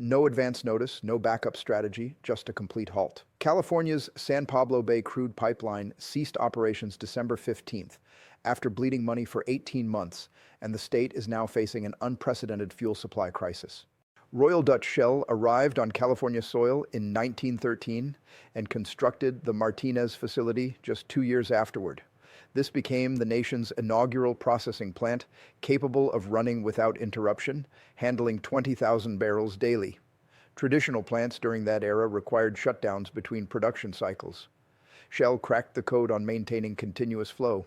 No advance notice, no backup strategy, just a complete halt. California's San Pablo Bay crude pipeline ceased operations December 15th after bleeding money for 18 months, and the state is now facing an unprecedented fuel supply crisis. Royal Dutch Shell arrived on California soil in 1913 and constructed the Martinez facility just 2 years afterward. This became the nation's inaugural processing plant, capable of running without interruption, handling 20,000 barrels daily. Traditional plants during that era required shutdowns between production cycles. Shell cracked the code on maintaining continuous flow.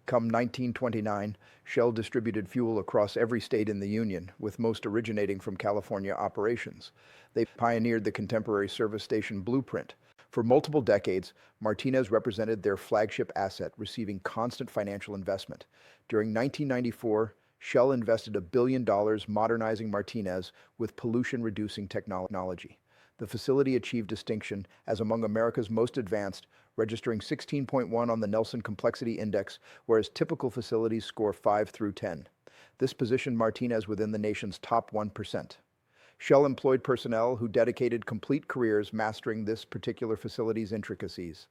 Come 1929, Shell distributed fuel across every state in the Union, with most originating from California operations. They pioneered the contemporary service station blueprint. For multiple decades, Martinez represented their flagship asset, receiving constant financial investment. During 1994, Shell invested $1 billion modernizing Martinez with pollution-reducing technology. The facility achieved distinction as among America's most advanced, registering 16.1 on the Nelson Complexity Index, whereas typical facilities score 5 through 10. This positioned Martinez within the nation's top 1%. Shell employed personnel who dedicated complete careers mastering this particular facility's intricacies.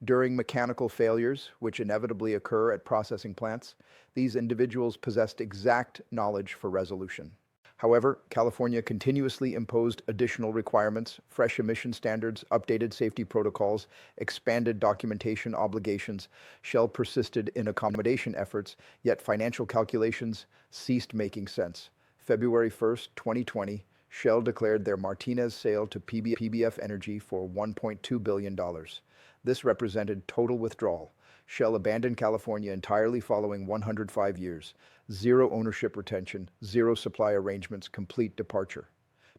During mechanical failures, which inevitably occur at processing plants, these individuals possessed exact knowledge for resolution. However, California continuously imposed additional requirements, fresh emission standards, updated safety protocols, expanded documentation obligations. Shell persisted in accommodation efforts, yet financial calculations ceased making sense. February 1st, 2020, Shell declared their Martinez sale to PBF Energy for $1.2 billion. This represented total withdrawal. Shell abandoned California entirely following 105 years. Zero ownership retention, zero supply arrangements, complete departure.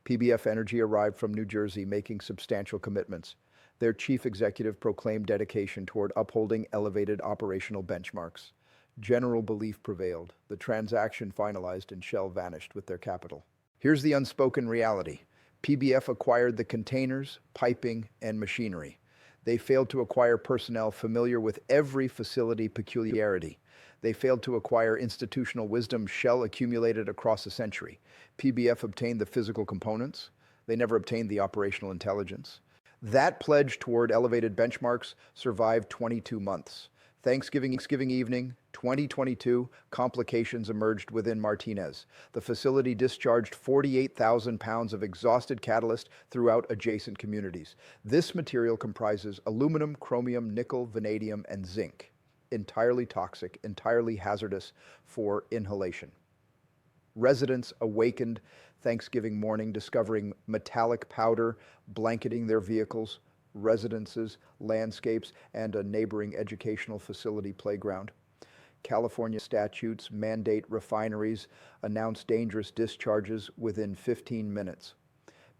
PBF Energy arrived from New Jersey making substantial commitments. Their chief executive proclaimed dedication toward upholding elevated operational benchmarks. General belief prevailed. The transaction finalized and Shell vanished with their capital. Here's the unspoken reality. PBF acquired the containers, piping, and machinery. They failed to acquire personnel familiar with every facility peculiarity. They failed to acquire institutional wisdom Shell accumulated across a century. PBF obtained the physical components. They never obtained the operational intelligence. That pledge toward elevated benchmarks survived 22 months. Thanksgiving evening, 2022, complications emerged within Martinez. The facility discharged 48,000 pounds of exhausted catalyst throughout adjacent communities. This material comprises aluminum, chromium, nickel, vanadium, and zinc. Entirely toxic, entirely hazardous for inhalation. Residents awakened Thanksgiving morning discovering metallic powder blanketing their vehicles, residences, landscapes, and a neighboring educational facility playground. California statutes mandate refineries announce dangerous discharges within 15 minutes.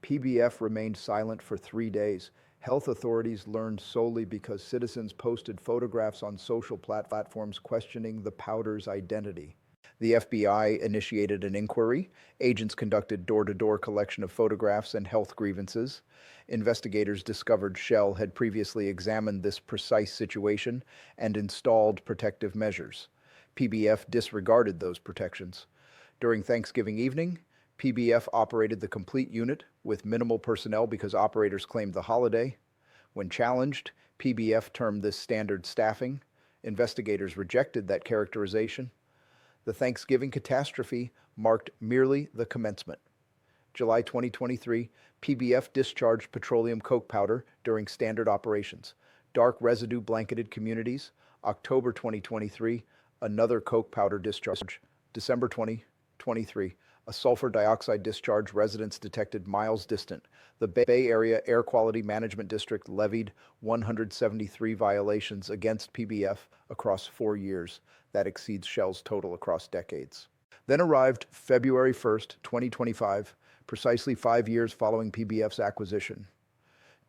PBF remained silent for 3 days. Health authorities learned solely because citizens posted photographs on social platforms questioning the powder's identity. The FBI initiated an inquiry. Agents conducted door-to-door collection of photographs and health grievances. Investigators discovered Shell had previously examined this precise situation and installed protective measures. PBF disregarded those protections. During Thanksgiving evening, PBF operated the complete unit with minimal personnel because operators claimed the holiday. When challenged, PBF termed this standard staffing. Investigators rejected that characterization. The Thanksgiving catastrophe marked merely the commencement. July 2023, PBF discharged petroleum coke powder during standard operations. Dark residue blanketed communities. October 2023, another coke powder discharge. December 2023, a sulfur dioxide discharge residents detected miles distant. The Bay Area Air Quality Management District levied 173 violations against PBF across 4 years. That exceeds Shell's total across decades. Then arrived February 1st, 2025, precisely 5 years following PBF's acquisition.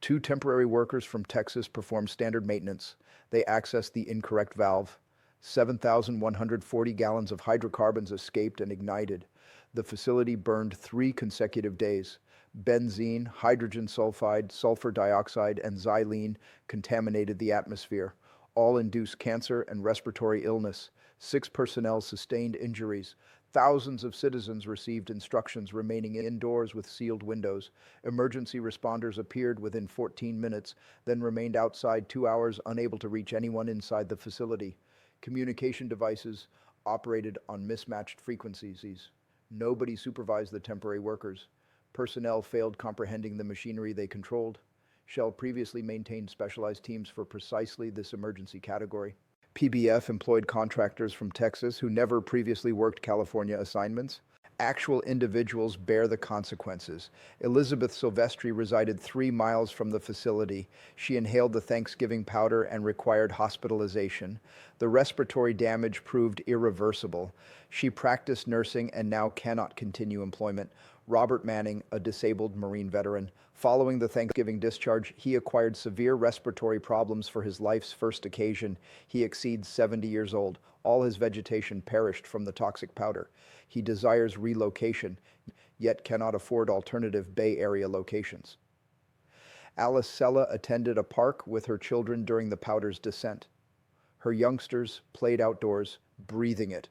2 temporary workers from Texas performed standard maintenance. They accessed the incorrect valve. 7,140 gallons of hydrocarbons escaped and ignited. The facility burned 3 consecutive days. Benzene, hydrogen sulfide, sulfur dioxide, and xylene contaminated the atmosphere. All induced cancer and respiratory illness. 6 personnel sustained injuries. Thousands of citizens received instructions remaining indoors with sealed windows. Emergency responders appeared within 14 minutes, then remained outside 2 hours, unable to reach anyone inside the facility. Communication devices operated on mismatched frequencies. Nobody supervised the temporary workers. Personnel failed comprehending the machinery they controlled. Shell previously maintained specialized teams for precisely this emergency category. PBF employed contractors from Texas who never previously worked California assignments. Actual individuals bear the consequences. Elizabeth Silvestri resided 3 miles from the facility. She inhaled the Thanksgiving powder and required hospitalization. The respiratory damage proved irreversible. She practiced nursing and now cannot continue employment. Robert Manning, a disabled Marine veteran. Following the Thanksgiving discharge, he acquired severe respiratory problems for his life's first occasion. He exceeds 70 years old. All his vegetation perished from the toxic powder. He desires relocation, yet cannot afford alternative Bay Area locations. Alice Sella attended a park with her children during the powder's descent. Her youngsters played outdoors, breathing it.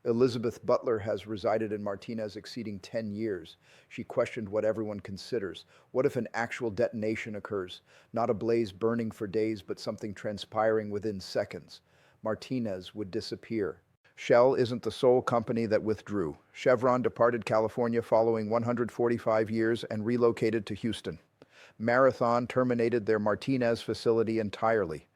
Elizabeth Butler has resided in Martinez exceeding 10 years. She questioned what everyone considers. What if an actual detonation occurs? Not a blaze burning for days, but something transpiring within seconds. Martinez would disappear. Shell isn't the sole company that withdrew. Chevron departed California following 145 years and relocated to Houston. Marathon terminated their Martinez facility entirely.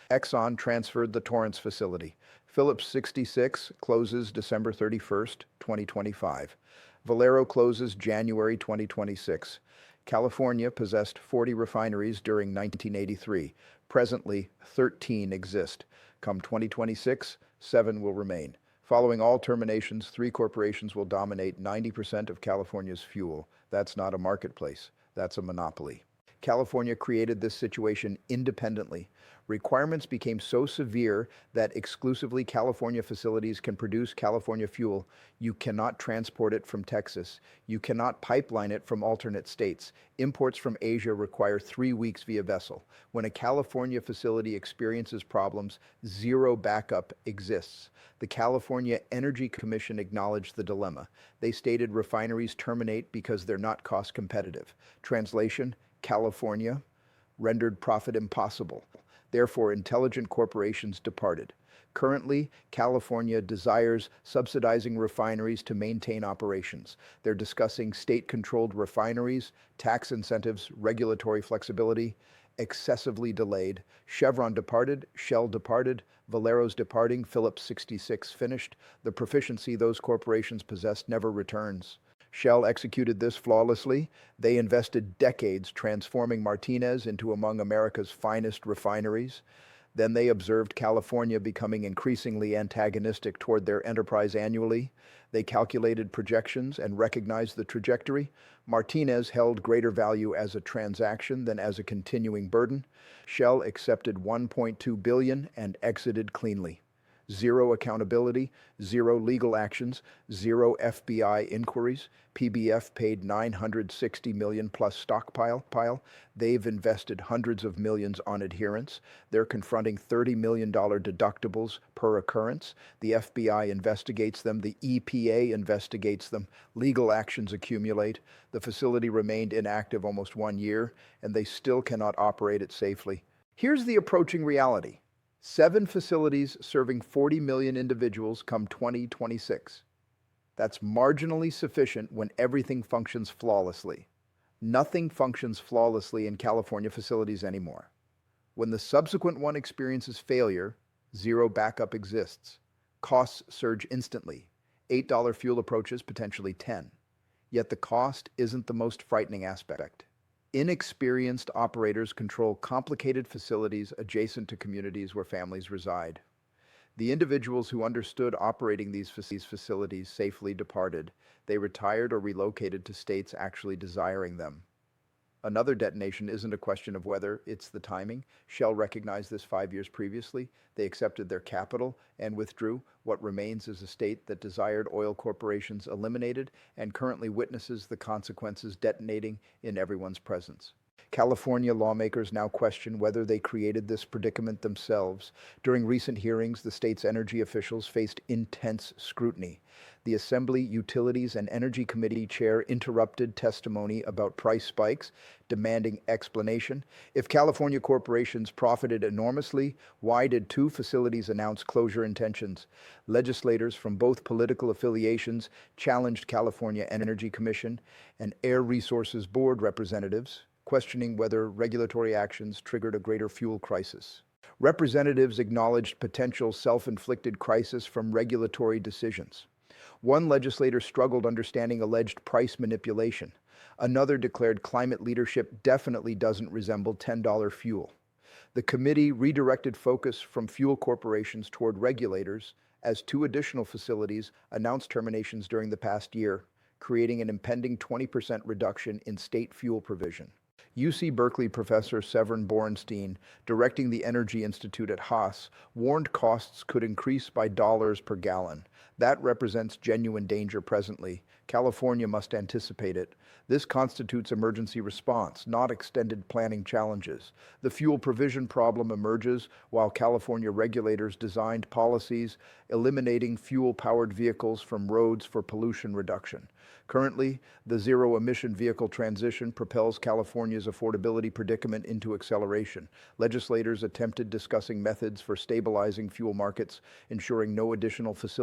Exxon transferred the Torrance facility. Phillips 66 closes December 31st, 2025. Valero closes January 2026. California possessed 40 refineries during 1983. Presently, 13 exist. Come 2026, 7 will remain. Following all terminations, 3 corporations will dominate 90% of California's fuel. That's not a marketplace. That's a monopoly. California created this situation independently. Requirements became so severe that exclusively California facilities can produce California fuel. You cannot transport it from Texas. You cannot pipeline it from alternate states. Imports from Asia require 3 weeks via vessel. When a California facility experiences problems, zero backup exists. The California Energy Commission acknowledged the dilemma. They stated refineries terminate because they're not cost competitive. Translation: California rendered profit impossible. Therefore, intelligent corporations departed. Currently, California desires subsidizing refineries to maintain operations. They're discussing state-controlled refineries, tax incentives, regulatory flexibility, excessively delayed. Chevron departed, Shell departed, Valero's departing, Phillips 66 finished. The proficiency those corporations possessed never returns. Shell executed this flawlessly. They invested decades transforming Martinez into among America's finest refineries. Then they observed California becoming increasingly antagonistic toward their enterprise annually. They calculated projections and recognized the trajectory. Martinez held greater value as a transaction than as a continuing burden. Shell accepted $1.2 billion and exited cleanly. Zero accountability, zero legal actions, zero FBI inquiries. PBF paid $960 million plus stockpile. They've invested hundreds of millions on adherence. They're confronting $30 million deductibles per occurrence. The FBI investigates them. The EPA investigates them. Legal actions accumulate. The facility remained inactive almost 1 year, and they still cannot operate it safely. Here's the approaching reality. 7 facilities serving 40 million individuals come 2026. That's marginally sufficient when everything functions flawlessly. Nothing functions flawlessly in California facilities anymore. When the subsequent one experiences failure, zero backup exists. Costs surge instantly. $8 fuel approaches potentially 10. Yet the cost isn't the most frightening aspect. Inexperienced operators control complicated facilities adjacent to communities where families reside. The individuals who understood operating these facilities safely departed. They retired or relocated to states actually desiring them. Another detonation isn't a question of whether, it's the timing. Shell recognized this 5 years previously. They accepted their capital and withdrew. What remains is a state that desired oil corporations eliminated and currently witnesses the consequences detonating in everyone's presence. California lawmakers now question whether they created this predicament themselves. During recent hearings, the state's energy officials faced intense scrutiny. The Assembly Utilities and Energy Committee chair interrupted testimony about price spikes, demanding explanation. If California corporations profited enormously, why did two facilities announce closure intentions? Legislators from both political affiliations challenged California Energy Commission and Air Resources Board representatives, questioning whether regulatory actions triggered a greater fuel crisis. Representatives acknowledged potential self-inflicted crisis from regulatory decisions. One legislator struggled understanding alleged price manipulation. Another declared climate leadership definitely doesn't resemble $10 fuel. The committee redirected focus from fuel corporations toward regulators as two additional facilities announced terminations during the past year, creating an impending 20% reduction in state fuel provision. UC Berkeley professor Severin Borenstein, directing the Energy Institute at Haas, warned costs could increase by dollars per gallon. That represents genuine danger presently. California must anticipate it. This constitutes emergency response, not extended planning challenges. The fuel provision problem emerges while California regulators designed policies eliminating fuel-powered vehicles from roads for pollution reduction. Currently, the zero-emission vehicle transition propels California's affordability predicament into acceleration. Legislators attempted discussing methods for stabilizing fuel markets, ensuring no additional facilities